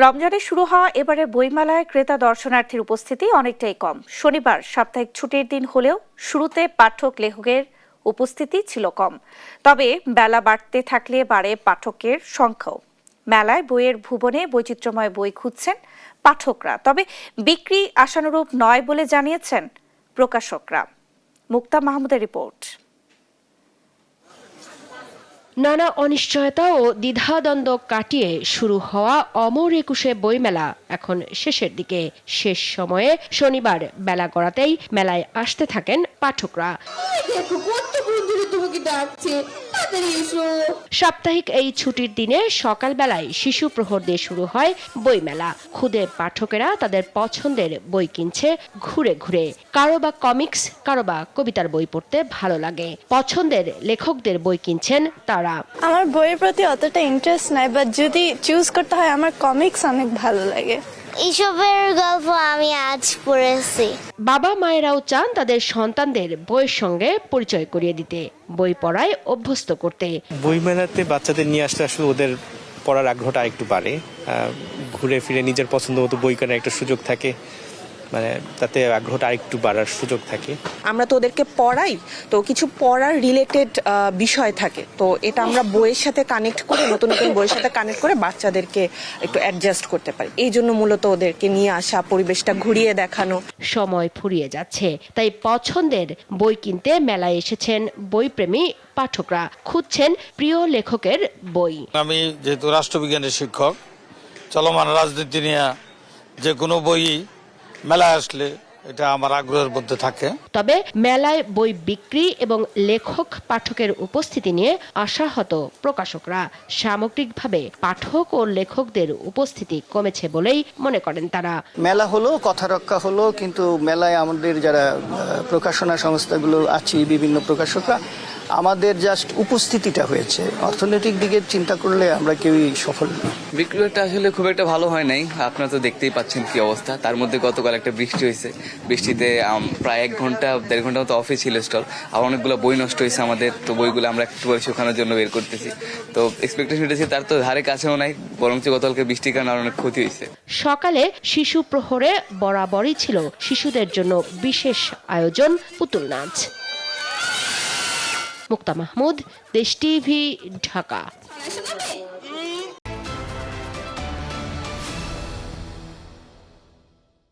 রমজানে শুরু হওয়া এবারের বইমেলায় ক্রেতা দর্শনার্থীর উপস্থিতি অনেকটাই কম। শনিবার সাপ্তাহিক ছুটির দিন হলেও শুরুতে পাঠক লেখকের উপস্থিতি ছিল কম। তবে বেলা বাড়তে থাকলে বাড়ে পাঠকের সংখ্যাও। মেলায় বইয়ের ভুবনে বৈচিত্র্যময় বই খুঁজছেন পাঠকরা, তবে বিক্রি আশানুরূপ নয় বলে জানিয়েছেন প্রকাশকরা। মুক্তা মাহমুদের রিপোর্ট। নানা অনিশ্চয়তা ও দ্বিধাদ্বন্দ্ব কাটিয়ে শুরু হওয়া অমর একুশে বইমেলা এখন শেষের দিকে। শেষ সময়ে শনিবার বেলা গড়াতেই মেলায় আসতে থাকেন পাঠকরা। সাপ্তাহিক এই ছুটির দিনে সকালবেলায় শিশু প্রহর দিয়ে শুরু হয় বইমেলা। খুদে পাঠকেরা তাদের পছন্দের বই কিনছে ঘুরে ঘুরে। কারো বা কমিক্স, কারো বা কবিতার বই পড়তে ভালো লাগে। পছন্দের লেখকদের বই কিনছেন তারা। আমার বইয়ের প্রতি অতটা ইন্টারেস্ট নাই, বাট যদি চুজ করতে হয় আমার কমিক্স অনেক ভালো লাগে। এসবের গল্প আমি আজ পড়েছি। বাবা মায়েরাও চান তাদের সন্তানদের বইয়ের সঙ্গে পরিচয় করিয়ে দিতে, বই পড়ায় অভ্যস্ত করতে। বইমেলাতে বাচ্চাদের নিয়ে আসলে ওদের পড়ার আগ্রহটা একটু বাড়ে। ঘুরে ফিরে নিজের পছন্দ মতো বই কেনার একটা সুযোগ থাকে, মানে তাতে আগ্রহটা আরেকটু বাড়ার সুযোগ থাকে। আমরা তো ওদেরকে পড়াই, তো কিছু পড়ার রিলেটেড বিষয় থাকে, তো এটা আমরা বইয়ের সাথে কানেক্ট করে, নতুন নতুন বইয়ের সাথে কানেক্ট করে বাচ্চাদেরকে একটু অ্যাডজাস্ট করতে পারি। এই জন্য মূলত ওদেরকে নিয়ে আসা, পরিবেশটা ঘুরিয়ে দেখানো। সময় ফুরিয়ে যাচ্ছে, তাই পছন্দের বই কিনতে মেলায় এসেছেন বইপ্রেমী পাঠকরা। খুঁজছেন প্রিয় লেখকের বই। আমি যেহেতু রাষ্ট্রবিজ্ঞানের শিক্ষক, চলমান রাজনীতি নিয়ে যে কোনো বই মেলায় আসলে এটা আমার আগ্রহের মধ্যে থাকে। তবে মেলায় বই বিক্রি এবং লেখক পাঠকের উপস্থিতি নিয়ে আশাহত প্রকাশকরা। সামগ্রিকভাবে পাঠক ও লেখকদের উপস্থিতি কমেছে বলেই মনে করেন তারা। মেলা হলো, কথা রক্ষা হলো, কিন্তু মেলায় আমাদের যারা প্রকাশনা সংস্থাগুলো আছে, বিভিন্ন প্রকাশকরা, আমাদের জাস্ট উপস্থিতিটা হয়েছে। অর্থনৈতিক দিকে চিন্তা করলে আমরা কেউই সফল নই। বিক্রিটা আসলে খুব একটা ভালো হয় নাই। আপনারা তো দেখতেই পাচ্ছেন কি অবস্থা। তার মধ্যে গতকাল একটা বৃষ্টি হয়েছে, বৃষ্টিতে প্রায় 1-1.5 ঘন্টা মতো অফে ছিল স্টল। আর অনেকগুলো বই নষ্ট হয়েছে আমাদের, তো বইগুলো আমরা একটু পরে শুকানোর জন্য বের করতেছি। তো এক্সপেকটেশন ছিল তার তো ধারে কাছেও নাই, বরঞ্চ গতকালকে বৃষ্টির কারণে অনেক ক্ষতি হয়েছে। সকালে শিশু প্রহরে বরাবরই ছিল শিশুদের জন্য বিশেষ আয়োজন, পুতুল নাচ। মুক্তা মাহমুদ, দেশ টিভি, ঢাকা।